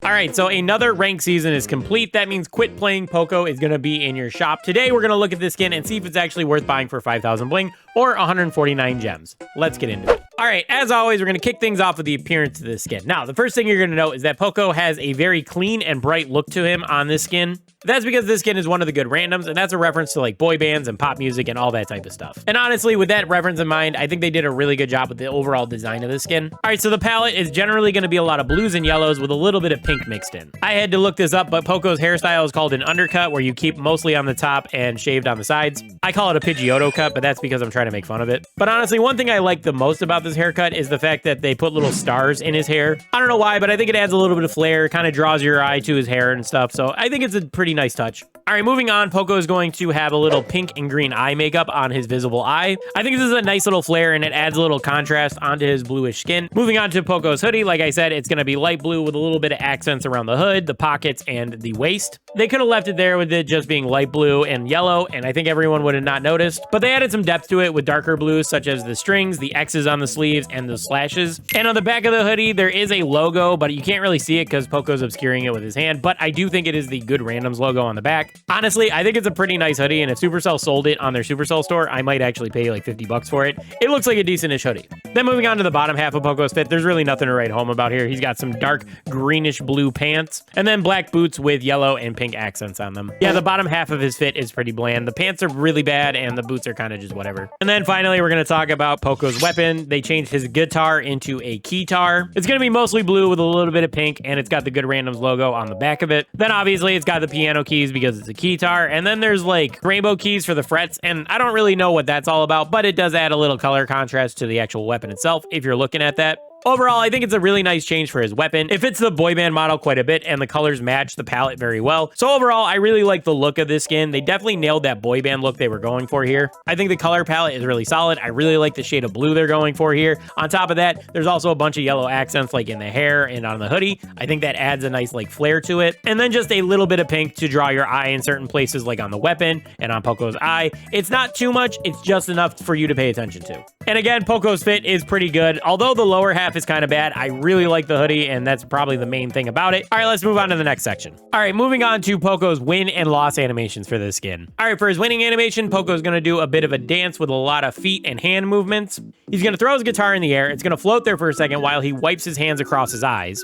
All right, so another rank season is complete. That means Quit Playing Poco is going to be in your shop. Today, we're going to look at this skin and see if it's actually worth buying for 5,000 bling or 149 gems. Let's get into it. All right, as always, we're going to kick things off with the appearance of this skin. Now, the first thing you're going to know is that Poco has a very clean and bright look to him on this skin. That's because this skin is one of the good randoms, and that's a reference to like boy bands and pop music and all that type of stuff. And honestly, with that reference in mind, I think they did a really good job with the overall design of this skin. All right, so the palette is generally going to be a lot of blues and yellows with a little bit of pink mixed in. I had to look this up, but Poco's hairstyle is called an undercut, where you keep mostly on the top and shaved on the sides. I call it a Pidgeotto cut, but that's because I'm trying to make fun of it. But honestly, one thing I like the most about this haircut is the fact that they put little stars in his hair. I don't know why, but I think it adds a little bit of flair, kind of draws your eye to his hair and stuff, so I think it's a pretty nice touch. All right, moving on, Poco is going to have a little pink and green eye makeup on his visible eye. I think this is a nice little flare, and it adds a little contrast onto his bluish skin. Moving on to Poco's hoodie, like I said, it's going to be light blue with a little bit of accents around the hood, the pockets, and the waist. They could have left it there with it just being light blue and yellow, and I think everyone would have not noticed, but they added some depth to it with darker blues, such as the strings, the X's on the sleeves, and the slashes. And on the back of the hoodie, there is a logo, but you can't really see it because Poco's obscuring it with his hand, but I do think it is the Good Randoms logo on the back. Honestly, I think it's a pretty nice hoodie, and if Supercell sold it on their Supercell store, I might actually pay like 50 bucks for it. It looks like a decent-ish hoodie. Then moving on to the bottom half of Poco's fit, there's really nothing to write home about here. He's got some dark greenish blue pants, and then black boots with yellow and pink accents on them. Yeah, the bottom half of his fit is pretty bland. The pants are really bad, and the boots are kind of just whatever. And then finally, we're going to talk about Poco's weapon. They changed his guitar into a keytar. It's going to be mostly blue with a little bit of pink, and it's got the Good Randoms logo on the back of it. Then obviously, it's got the piano keys because it's a keytar, and then there's like rainbow keys for the frets, and I don't really know what that's all about, but it does add a little color contrast to the actual weapon itself if you're looking at that. Overall, I think it's a really nice change for his weapon. It fits the boy band model quite a bit, and the colors match the palette very well. So overall, I really like the look of this skin. They definitely nailed that boy band look they were going for here. I think the color palette is really solid. I really like the shade of blue they're going for here. On top of that, there's also a bunch of yellow accents like in the hair and on the hoodie. I think that adds a nice like flair to it. And then just a little bit of pink to draw your eye in certain places like on the weapon and on Poco's eye. It's not too much. It's just enough for you to pay attention to. And again, Poco's fit is pretty good. Although the lower half is kind of bad, I really like the hoodie, and that's probably the main thing about it. All right, let's move on to the next section. All right, moving on to Poco's win and loss animations for this skin. All right, for his winning animation, Poco's going to do a bit of a dance with a lot of feet and hand movements. He's going to throw his guitar in the air. It's going to float there for a second while he wipes his hands across his eyes.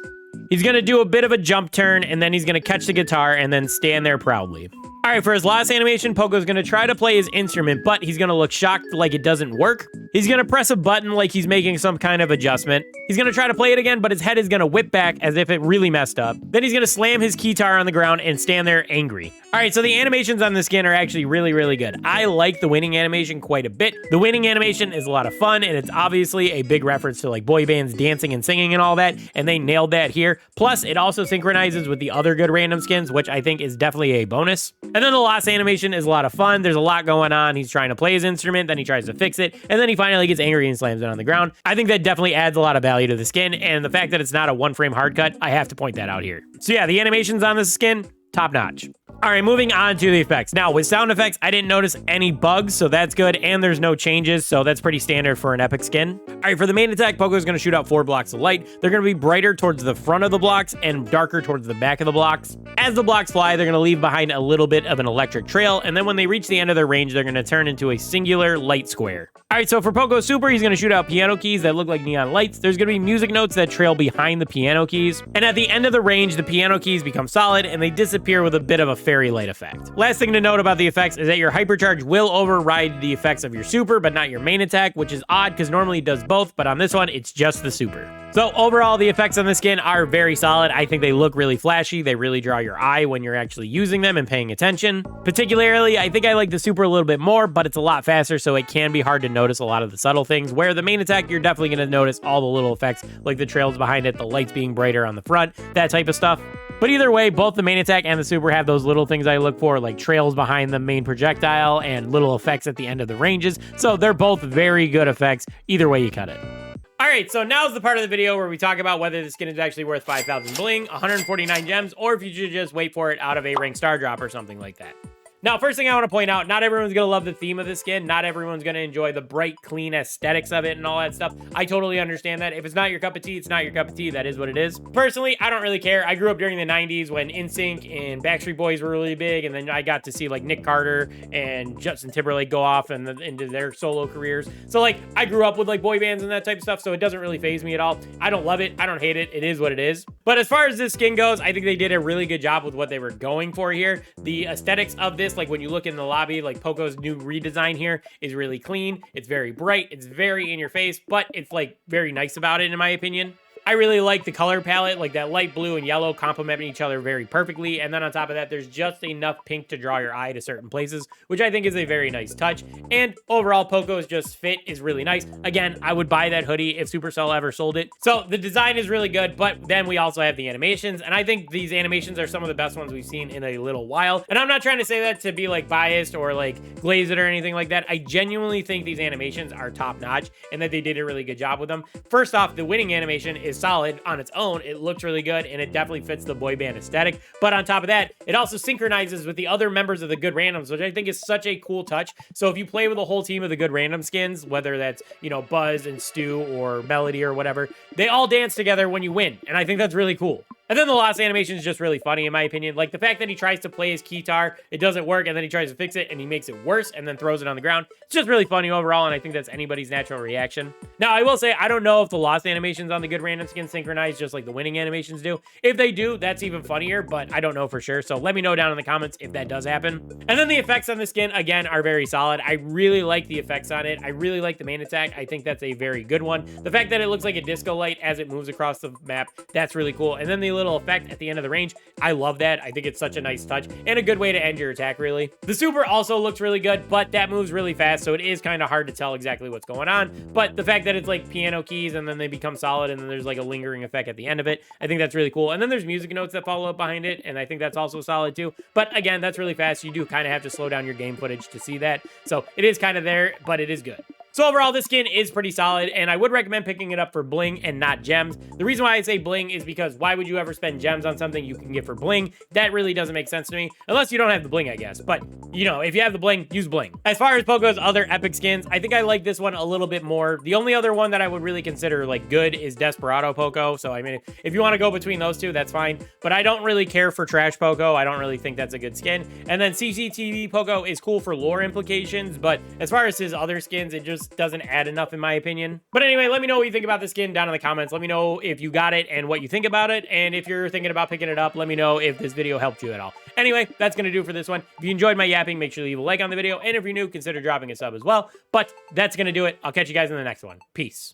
He's going to do a bit of a jump turn, and then he's going to catch the guitar and then stand there proudly. All right, for his last animation, Poco's going to try to play his instrument, but he's going to look shocked like it doesn't work. He's going to press a button like he's making some kind of adjustment. He's going to try to play it again, but his head is going to whip back as if it really messed up. Then he's going to slam his keytar on the ground and stand there angry. All right, so the animations on this skin are actually really, really good. I like the winning animation quite a bit. The winning animation is a lot of fun, and it's obviously a big reference to like boy bands dancing and singing and all that, and they nailed that here. Plus, it also synchronizes with the other good random skins, which I think is definitely a bonus. And then the last animation is a lot of fun. There's a lot going on. He's trying to play his instrument, then he tries to fix it, and then he finally gets angry and slams it on the ground. I think that definitely adds a lot of value to the skin, and the fact that it's not a one-frame hard cut, I have to point that out here. So yeah, the animations on this skin, top notch. All right, moving on to the effects. Now, with sound effects, I didn't notice any bugs, so that's good, and there's no changes, so that's pretty standard for an epic skin. All right, for the main attack, Poco is going to shoot out 4 blocks of light. They're going to be brighter towards the front of the blocks and darker towards the back of the blocks. As the blocks fly, they're going to leave behind a little bit of an electric trail, and then when they reach the end of their range, they're going to turn into a singular light square. All right, so for Poco's super, he's going to shoot out piano keys that look like neon lights. There's going to be music notes that trail behind the piano keys, and at the end of the range, the piano keys become solid, and they disappear with a bit of a fairy light effect. Last thing to note about the effects is that your hypercharge will override the effects of your super, but not your main attack, which is odd because normally it does both, but on this one, it's just the super. So overall, the effects on the skin are very solid. I think they look really flashy. They really draw your eye when you're actually using them and paying attention. Particularly, I think I like the super a little bit more, but it's a lot faster, so it can be hard to notice a lot of the subtle things, where the main attack, you're definitely going to notice all the little effects, like the trails behind it, the lights being brighter on the front, that type of stuff. But either way, both the main attack and the super have those little things I look for, like trails behind the main projectile and little effects at the end of the ranges. So they're both very good effects, either way you cut it. All right, so now's the part of the video where we talk about whether the skin is actually worth 5,000 bling, 149 gems, or if you should just wait for it out of a ranked star drop or something like that. Now, first thing I want to point out, not everyone's going to love the theme of the skin. Not everyone's going to enjoy the bright, clean aesthetics of it and all that stuff. I totally understand that. If it's not your cup of tea, it's not your cup of tea. That is what it is. Personally, I don't really care. I grew up during the 90s when NSYNC and Backstreet Boys were really big, and then I got to see like Nick Carter and Justin Timberlake go off and into their solo careers. So like I grew up with like boy bands and that type of stuff, so it doesn't really faze me at all. I don't love it. I don't hate it. It is what it is. But as far as this skin goes, I think they did a really good job with what they were going for here. The aesthetics of this, like when you look in the lobby, like Poco's new redesign here is really clean. It's very bright. It's very in your face, but it's like very nice about it in my opinion. I really like the color palette, like that light blue and yellow complement each other very perfectly. And then on top of that, there's just enough pink to draw your eye to certain places, which I think is a very nice touch. And overall, Poco's just fit is really nice. Again, I would buy that hoodie if Supercell ever sold it. So the design is really good, but then we also have the animations. And I think these animations are some of the best ones we've seen in a little while. And I'm not trying to say that to be like biased or like glaze it or anything like that. I genuinely think these animations are top notch and that they did a really good job with them. First off, the winning animation is solid on its own. It looks really good and it definitely fits the boy band aesthetic. But on top of that, it also synchronizes with the other members of the Good Randoms, which I think is such a cool touch. So if you play with a whole team of the Good Random skins, whether that's, you know, Buzz and Stu or Melody or whatever, they all dance together when you win. And I think that's really cool. And then the last animation is just really funny in my opinion. Like the fact that he tries to play his guitar, it doesn't work, and then he tries to fix it and he makes it worse and then throws it on the ground. It's just really funny overall, and I think that's anybody's natural reaction. Now, I will say, I don't know if the lost animations on the Good Random skin synchronize just like the winning animations do. If they do, that's even funnier, but I don't know for sure. So let me know down in the comments if that does happen. And then the effects on the skin, again, are very solid. I really like the effects on it. I really like the main attack. I think that's a very good one. The fact that it looks like a disco light as it moves across the map, that's really cool. And then the little effect at the end of the range, I love that. I think it's such a nice touch and a good way to end your attack, really. The super also looks really good, but that moves really fast, so it is kind of hard to tell exactly what's going on. But the fact that it's like piano keys and then they become solid and then there's like a lingering effect at the end of it, I think that's really cool. And then there's music notes that follow up behind it, and I think that's also solid too. But again, that's really fast. You do kind of have to slow down your game footage to see that. So it is kind of there, but it is good. So overall, this skin is pretty solid, and I would recommend picking it up for bling and not gems. The reason why I say bling is because why would you ever spend gems on something you can get for bling? That really doesn't make sense to me, unless you don't have the bling, I guess. But, you know, if you have the bling, use bling. As far as Poco's other epic skins, I think I like this one a little bit more. The only other one that I would really consider, like, good is Desperado Poco. So, I mean, if you want to go between those two, that's fine. But I don't really care for Trash Poco. I don't really think that's a good skin. And then CCTV Poco is cool for lore implications, but as far as his other skins, it just doesn't add enough in my opinion. But anyway, let me know what you think about the skin down in the comments. Let me know if you got it and what you think about it. And if you're thinking about picking it up, let me know if this video helped you at all. Anyway, that's going to do it for this one. If you enjoyed my yapping, make sure to leave a like on the video. And if you're new, consider dropping a sub as well. But that's going to do it. I'll catch you guys in the next one. Peace.